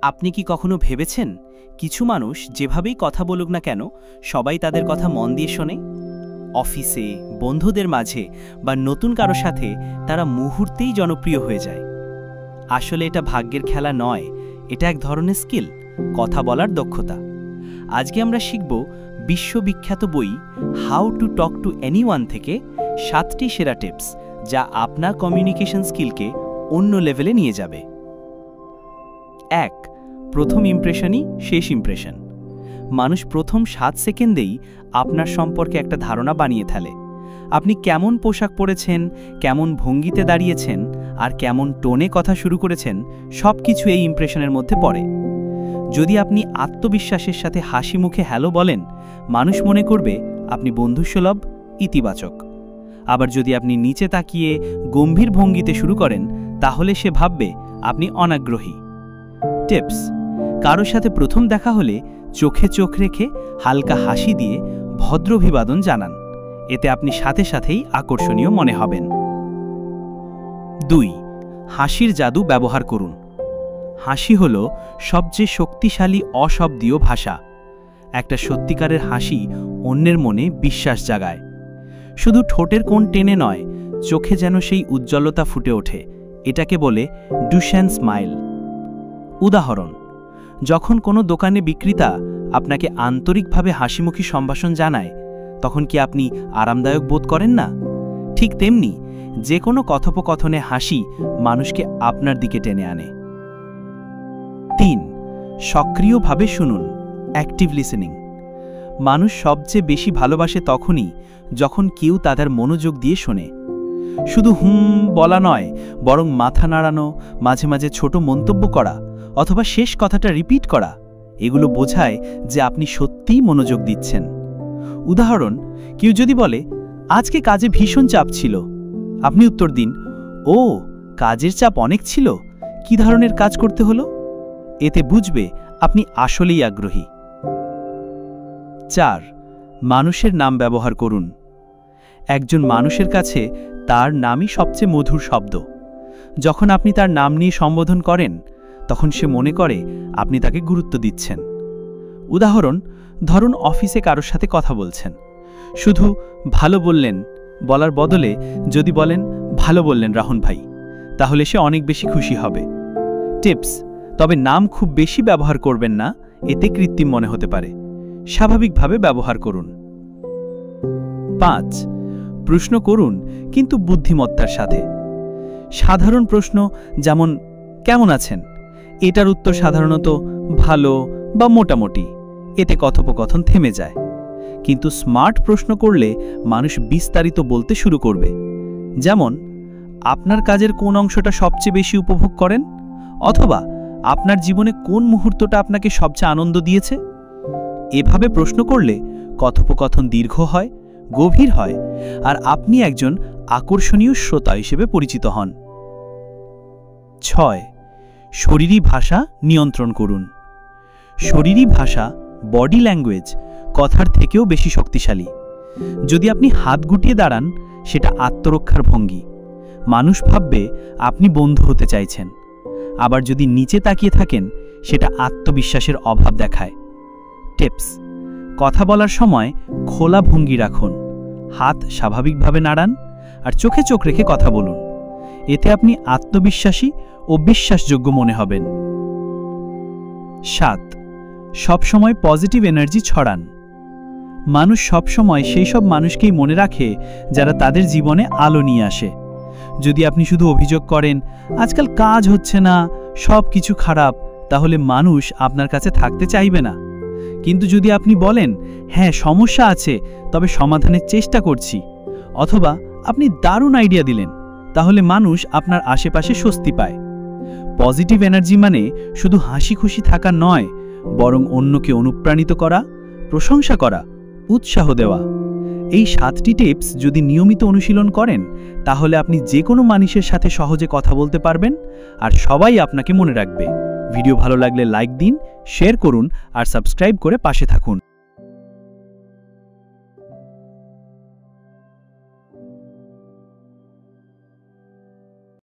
আপনি কি কখনো ভেবেছেন কিছু মানুষ যেভাবেই কথা বলুক না কেন সবাই তাদের কথা মন দিয়ে শোনে? অফিসে, বন্ধুদের মাঝে বা নতুন কারো সাথে তারা মুহূর্তেই জনপ্রিয় হয়ে যায়। আসলে এটা ভাগ্যের খেলা নয়, এটা এক ধরনের স্কিল, কথা বলার দক্ষতা। আজকে আমরা শিখব বিশ্ববিখ্যাত বই how to talk to anyone থেকে 7টি সেরা টিপস, যা আপনার কমিউনিকেশন স্কিলকে অন্য লেভেলে নিয়ে যাবে। 1. প্রথম ইমপ্রেশনই শেষ ইমপ্রেশন। মানুষ প্রথম 7 সেকেন্ডেই আপনার সম্পর্কে একটা ধারণা বানিয়ে ফেলে। আপনি কেমন পোশাক পরেছেন, কেমন ভঙ্গিতে দাঁড়িয়েছেন আর কেমন টোনে কথা শুরু করেছেন, সব কিছু এই ইমপ্রেশনের মধ্যে পড়ে। যদি আপনি আত্মবিশ্বাসের সাথে হাসি মুখে হ্যালো বলেন, মানুষ মনে করবে আপনি বন্ধুসুলভ, ইতিবাচক। আবার যদি আপনি নিচে তাকিয়ে গম্ভীর ভঙ্গিতে শুরু করেন, তাহলে সে ভাববে আপনি অনাগ্রহী। টিপস: কারোর সাথে প্রথম দেখা হলে চোখে চোখ রেখে হালকা হাসি দিয়ে ভদ্র অভিবাদন জানান, এতে আপনি সাথে সাথেই আকর্ষণীয় মনে হবেন। 2. হাসির জাদু ব্যবহার করুন। হাসি হল সবচেয়ে শক্তিশালী অশব্দীয় ভাষা। একটা সত্যিকারের হাসি অন্যের মনে বিশ্বাস জাগায়। শুধু ঠোঁটের কোণ টেনে নয়, চোখে যেন সেই উজ্জ্বলতা ফুটে ওঠে। এটাকে বলে ডুশেন স্মাইল। উদাহরণ: যখন কোনো দোকানে বিক্রেতা আপনাকে আন্তরিকভাবে হাসিমুখী সম্ভাষণ জানায়, তখন কি আপনি আরামদায়ক বোধ করেন না? ঠিক তেমনি যে কোনো কথোপকথনে হাসি মানুষকে আপনার দিকে টেনে আনে। 3. সক্রিয়ভাবে শুনুন, অ্যাক্টিভ লিসেনিং। মানুষ সবচেয়ে বেশি ভালোবাসে তখনই যখন কেউ তাদের মনোযোগ দিয়ে শোনে। শুধু বলা নয়, বরং মাথা নাড়ানো, মাঝে মাঝে ছোট মন্তব্য করা অথবা শেষ কথাটা রিপিট করা, এগুলো বোঝায় যে আপনি সত্যিই মনোযোগ দিচ্ছেন। উদাহরণ: কেউ যদি বলে আজকে কাজে ভীষণ চাপ ছিল, আপনি উত্তর দিন, ও কাজের চাপ অনেক ছিল, কি ধরনের কাজ করতে হলো? এতে বুঝবে আপনি আসলেই আগ্রহী। 4. মানুষের নাম ব্যবহার করুন। একজন মানুষের কাছে তার নামই সবচেয়ে মধুর শব্দ। যখন আপনি তার নাম নিয়ে সম্বোধন করেন, তখন সে মনে করে আপনি তাকে গুরুত্ব দিচ্ছেন। উদাহরণ: ধরুন অফিসে কারোর সাথে কথা বলছেন, শুধু ভালো বললেন বলার বদলে যদি বলেন ভালো বললেন রাহুল ভাই, তাহলে সে অনেক বেশি খুশি হবে। টিপস: তবে নাম খুব বেশি ব্যবহার করবেন না, এতে কৃত্রিম মনে হতে পারে। স্বাভাবিকভাবে ব্যবহার করুন। 5. প্রশ্ন করুন, কিন্তু বুদ্ধিমত্তার সাথে। সাধারণ প্রশ্ন যেমন কেমন আছেন, এটার উত্তর সাধারণত ভালো বা মোটামুটি, এতে কথোপকথন থেমে যায়। কিন্তু স্মার্ট প্রশ্ন করলে মানুষ বিস্তারিত বলতে শুরু করবে। যেমন, আপনার কাজের কোন অংশটা সবচেয়ে বেশি উপভোগ করেন, অথবা আপনার জীবনে কোন মুহূর্তটা আপনাকে সবচেয়ে আনন্দ দিয়েছে। এভাবে প্রশ্ন করলে কথোপকথন দীর্ঘ হয়, গভীর হয়, আর আপনি একজন আকর্ষণীয় শ্রোতা হিসেবে পরিচিত হন। 6. শরীরী ভাষা নিয়ন্ত্রণ করুন। শরীরী ভাষা, বডি ল্যাঙ্গুয়েজ, কথার থেকেও বেশি শক্তিশালী। যদি আপনি হাত গুটিয়ে দাঁড়ান, সেটা আত্মরক্ষার ভঙ্গি। মানুষ ভাববে আপনি বন্ধু হতে চাইছেন। আবার যদি নিচে তাকিয়ে থাকেন, সেটা আত্মবিশ্বাসের অভাব দেখায়। টিপস: কথা বলার সময় খোলা ভঙ্গি রাখুন, হাত স্বাভাবিকভাবে নাড়ান আর চোখে চোখ রেখে কথা বলুন। এতে আপনি আত্মবিশ্বাসী ও বিশ্বাসযোগ্য মনে হবেন। 7. সবসময় পজিটিভ এনার্জি ছড়ান। মানুষ সবসময় সেই সব মানুষকেই মনে রাখে যারা তাদের জীবনে আলো নিয়ে আসে। যদি আপনি শুধু অভিযোগ করেন আজকাল কাজ হচ্ছে না, সব কিছু খারাপ, তাহলে মানুষ আপনার কাছে থাকতে চাইবে না। কিন্তু যদি আপনি বলেন হ্যাঁ সমস্যা আছে, তবে সমাধানের চেষ্টা করছি, অথবা আপনি দারুণ আইডিয়া দিলেন, তাহলে মানুষ আপনার আশেপাশে স্বস্তি পায়। পজিটিভ এনার্জি মানে শুধু হাসি খুশি থাকা নয়, বরং অন্যকে অনুপ্রাণিত করা, প্রশংসা করা, উৎসাহ দেওয়া। এই 7টি টিপস যদি নিয়মিত অনুশীলন করেন, তাহলে আপনি যে কোনো মানুষের সাথে সহজে কথা বলতে পারবেন, আর সবাই আপনাকে মনে রাখবে। ভিডিও ভালো লাগলে লাইক দিন, শেয়ার করুন আর সাবস্ক্রাইব করে পাশে থাকুন।